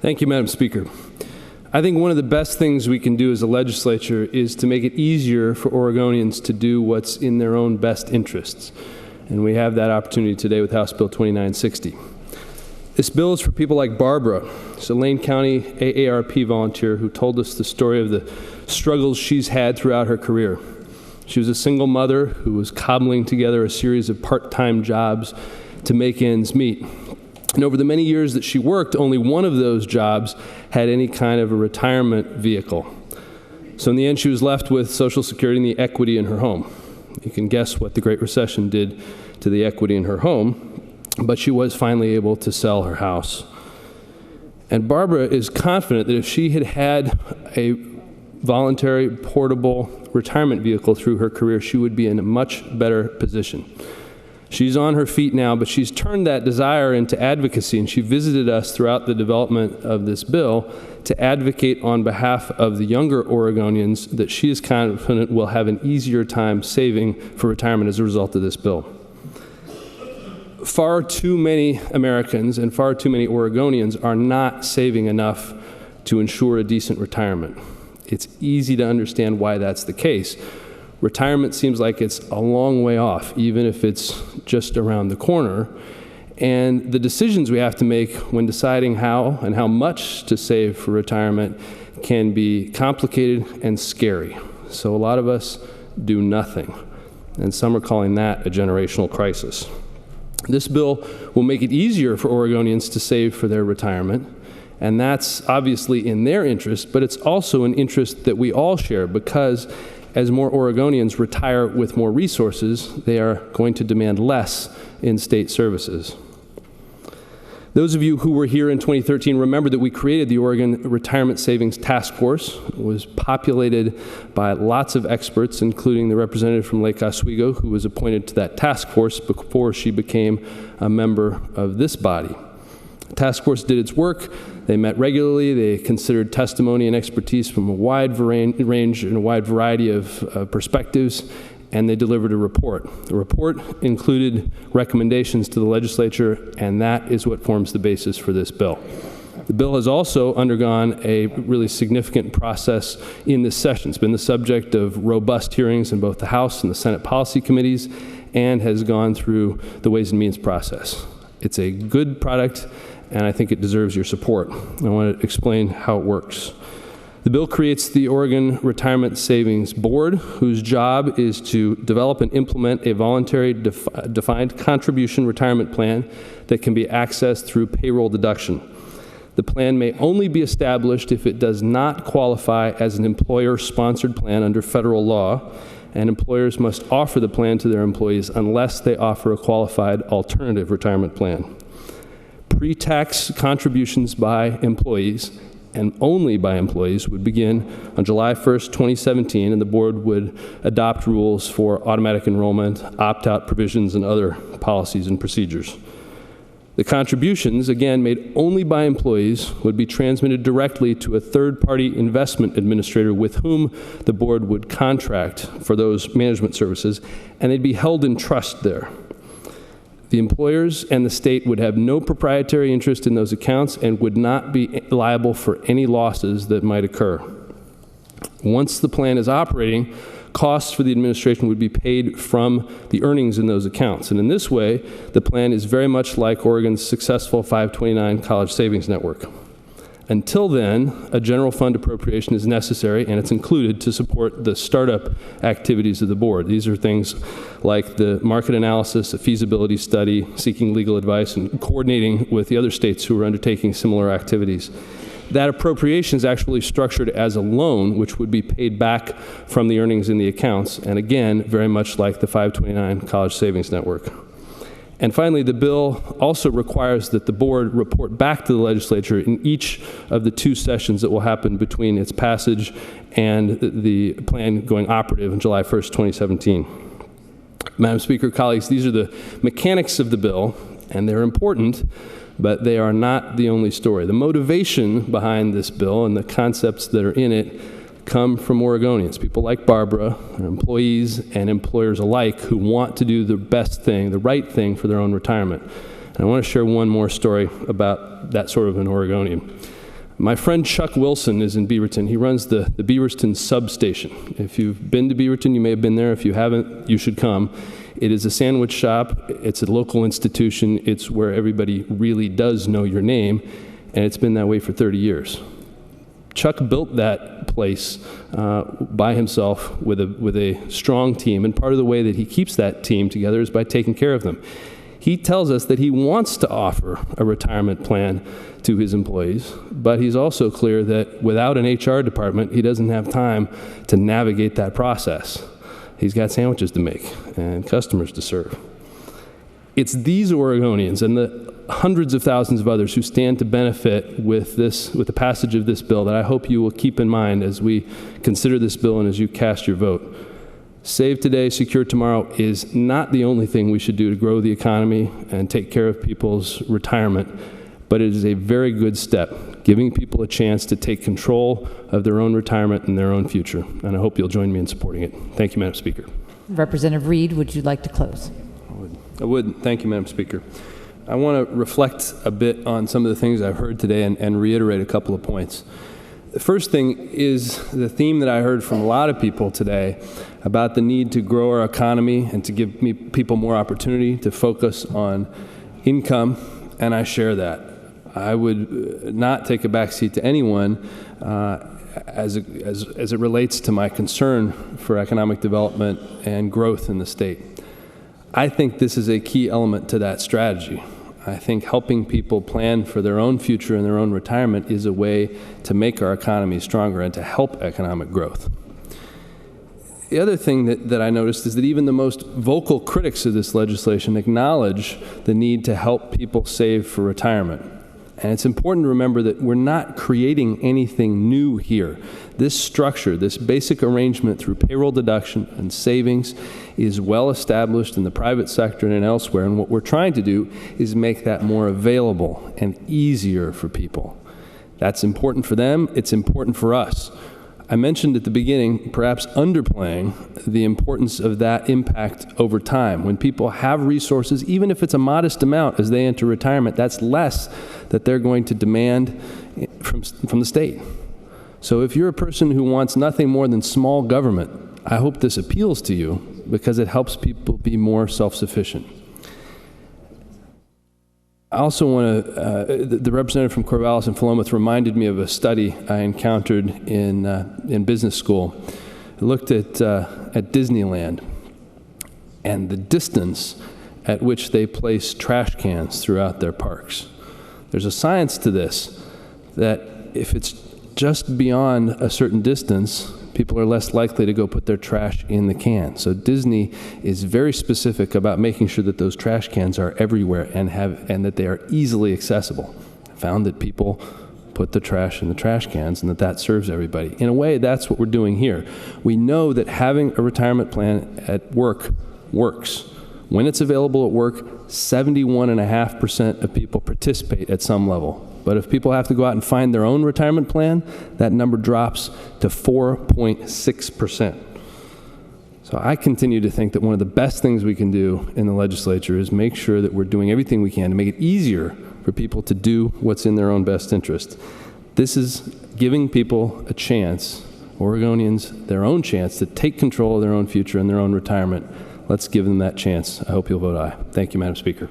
Thank you, Madam Speaker. I think one of the best things we can do as a legislature is to make it easier for Oregonians to do what's in their own best interests. And we have that opportunity today with House Bill 2960. This bill is for people like Barbara. She's a Lane County AARP volunteer who told us the story of the struggles she's had throughout her career. She was a single mother who was cobbling together a series of part-time jobs to make ends meet. And over the many years that she worked, only one of those jobs had any kind of a retirement vehicle. So in the end, she was left with Social Security and the equity in her home. You can guess what the Great Recession did to the equity in her home, but she was finally able to sell her house. And Barbara is confident that if she had had a voluntary portable retirement vehicle through her career, she would be in a much better position. She's on her feet now, but she's turned that desire into advocacy, and she visited us throughout the development of this bill to advocate on behalf of the younger Oregonians that she is confident will have an easier time saving for retirement as a result of this bill. Far too many Americans and far too many Oregonians are not saving enough to ensure a decent retirement. It's easy to understand why that's the case. Retirement seems like it's a long way off, even if it's just around the corner. And the decisions we have to make when deciding how and how much to save for retirement can be complicated and scary. So a lot of us do nothing, and some are calling that a generational crisis. This bill will make it easier for Oregonians to save for their retirement, and that's obviously in their interest, but it's also an interest that we all share because as more Oregonians retire with more resources, they are going to demand less in state services. Those of you who were here in 2013 remember that we created the Oregon Retirement Savings Task Force. It was populated by lots of experts, including the representative from Lake Oswego, who was appointed to that task force before she became a member of this body. The task force did its work. They met regularly. They considered testimony and expertise from a wide range and a wide variety of perspectives, and they delivered a report. The report included recommendations to the legislature, and that is what forms the basis for this bill. The bill has also undergone a really significant process in this session. It's been the subject of robust hearings in both the House and the Senate policy committees, and has gone through the Ways and Means process. It's a good product, and I think it deserves your support. I want to explain how it works. The bill creates the Oregon Retirement Savings Board, whose job is to develop and implement a voluntary defined contribution retirement plan that can be accessed through payroll deduction. The plan may only be established if it does not qualify as an employer-sponsored plan under federal law, and employers must offer the plan to their employees unless they offer a qualified alternative retirement plan. Pre-tax contributions by employees, and only by employees, would begin on July 1st, 2017, and the board would adopt rules for automatic enrollment, opt-out provisions, and other policies and procedures. The contributions, again made only by employees, would be transmitted directly to a third-party investment administrator with whom the board would contract for those management services, and they'd be held in trust there. The employers and the state would have no proprietary interest in those accounts and would not be liable for any losses that might occur. Once the plan is operating, costs for the administration would be paid from the earnings in those accounts. And in this way, the plan is very much like Oregon's successful 529 college savings network. Until then, a general fund appropriation is necessary, and it's included to support the startup activities of the board. These are things like the market analysis, a feasibility study, seeking legal advice, and coordinating with the other states who are undertaking similar activities. That appropriation is actually structured as a loan, which would be paid back from the earnings in the accounts, and again, very much like the 529 college savings network. And finally, the bill also requires that the board report back to the legislature in each of the 2 sessions that will happen between its passage and the plan going operative on July 1st, 2017. Madam Speaker, colleagues, these are the mechanics of the bill, and they're important, but they are not the only story. The motivation behind this bill and the concepts that are in it come from Oregonians, people like Barbara, employees and employers alike, who want to do the best thing, the right thing for their own retirement. And I want to share one more story about that sort of an Oregonian. My friend Chuck Wilson is in Beaverton. He runs the Beaverton substation. If you've been to Beaverton, you may have been there. If you haven't, you should come. It is a sandwich shop. It's a local institution. It's where everybody really does know your name, and it's been that way for 30 years. Chuck built that place by himself with a strong team, and part of the way that he keeps that team together is by taking care of them. He tells us that he wants to offer a retirement plan to his employees, but he's also clear that without an HR department, he doesn't have time to navigate that process. He's got sandwiches to make and customers to serve. It's these Oregonians and the hundreds of thousands of others who stand to benefit with the passage of this bill that I hope you will keep in mind as we consider this bill and as you cast your vote. Save today, secure tomorrow is not the only thing we should do to grow the economy and take care of people's retirement, but it is a very good step, giving people a chance to take control of their own retirement and their own future. And I hope you'll join me in supporting it. Thank you, Madam Speaker. Representative Reed, would you like to close? I would. Thank you, Madam Speaker. I want to reflect a bit on some of the things I've heard today and reiterate a couple of points. The first thing is the theme that I heard from a lot of people today about the need to grow our economy and to give people more opportunity to focus on income, and I share that. I would not take a backseat to anyone as it relates to my concern for economic development and growth in the state. I think this is a key element to that strategy. I think helping people plan for their own future and their own retirement is a way to make our economy stronger and to help economic growth. The other thing that I noticed is that even the most vocal critics of this legislation acknowledge the need to help people save for retirement. And it's important to remember that we're not creating anything new here. This structure, this basic arrangement through payroll deduction and savings is well established in the private sector and elsewhere. And what we're trying to do is make that more available and easier for people. That's important for them. It's important for us. I mentioned at the beginning, perhaps underplaying the importance of that impact over time. When people have resources, even if it's a modest amount as they enter retirement, that's less that they're going to demand from the state. So if you're a person who wants nothing more than small government, I hope this appeals to you because it helps people be more self-sufficient. I also want to, the representative from Corvallis and Philomath reminded me of a study I encountered in business school. I looked at Disneyland and the distance at which they place trash cans throughout their parks. There's a science to this, that if it's just beyond a certain distance, people are less likely to go put their trash in the can. So Disney is very specific about making sure that those trash cans are everywhere and that they are easily accessible. I found that people put the trash in the trash cans and that serves everybody. In a way, that's what we're doing here. We know that having a retirement plan at work works. When it's available at work, 71.5% of people participate at some level. But if people have to go out and find their own retirement plan, that number drops to 4.6%. So I continue to think that one of the best things we can do in the legislature is make sure that we're doing everything we can to make it easier for people to do what's in their own best interest. This is giving people a chance, Oregonians, their own chance to take control of their own future and their own retirement. Let's give them that chance. I hope you'll vote aye. Thank you, Madam Speaker.